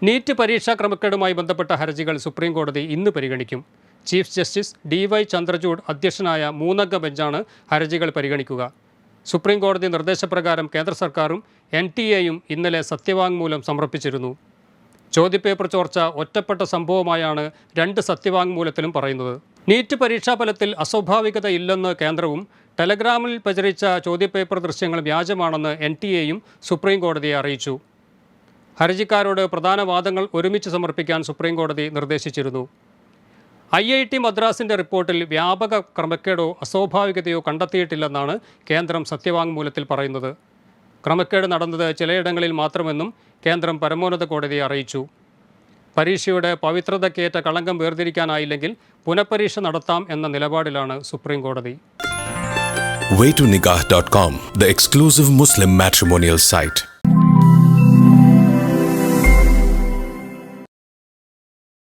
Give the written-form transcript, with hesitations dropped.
NEET പരീക്ഷാ ക്രമക്കേടുമായി ബന്ധപ്പെട്ട ഹർജികൾ സുപ്രീം കോടതി ഇന്ന് പരിഗണിക്കും. ചീഫ് ജസ്റ്റിസ് DY ചന്ദ്രചൂഡ് അധ്യക്ഷനായ 3-അംഗ ബെഞ്ചാണ് ഹർജികൾ പരിഗണിക്കുക. സുപ്രീം കോടതി നിർദ്ദേശപ്രകാരം കേന്ദ്ര സർക്കാരും NTA-യും ഇന്നലെ സത്യവാങ്മൂലം സമർപ്പിച്ചിരുന്നു. ചോദ്യപേപ്പർ ചോർച്ച ഒറ്റപ്പെട്ട സംഭവമായാണ് 2 സത്യവാങ്മൂലത്തിലും പറയുന്നത്. നീറ്റ് പരീക്ഷാഫലത്തിൽ അസ്വാഭാവികത ഇല്ലെന്ന് കേന്ദ്രവും ടെലഗ്രാമിൽ പ്രചരിച്ച ചോദ്യപേപ്പർ ദൃശ്യങ്ങൾ വ്യാജമാണെന്ന് NTA-യും സുപ്രീം കോടതിയെ അറിയിച്ചു. ഹർജിക്കാരോട് പ്രധാന വാദങ്ങൾ ഒരുമിച്ച് സമർപ്പിക്കാൻ സുപ്രീം കോടതി നിർദ്ദേശിച്ചിരുന്നു. IIT മദ്രാസിൻ്റെ റിപ്പോർട്ടിൽ വ്യാപക ക്രമക്കേടോ അസ്വാഭാവികതയോ കണ്ടെത്തിയിട്ടില്ലെന്നാണ് കേന്ദ്രം സത്യവാങ്മൂലത്തിൽ പറയുന്നത്. ക്രമക്കേട് നടന്നത് ചിലയിടങ്ങളിൽ മാത്രമെന്നും കേന്ദ്രം പരമോന്നത കോടതിയെ അറിയിച്ചു. പരീക്ഷയുടെ പവിത്രതയ്ക്കേറ്റ കളങ്കം വേർതിരിക്കാനായില്ലെങ്കിൽ പുനഃപരീക്ഷ നടത്താം എന്ന നിലപാടിലാണ് സുപ്രീം കോടതി. Way2Nikah.com, the exclusive Muslim matrimonial site.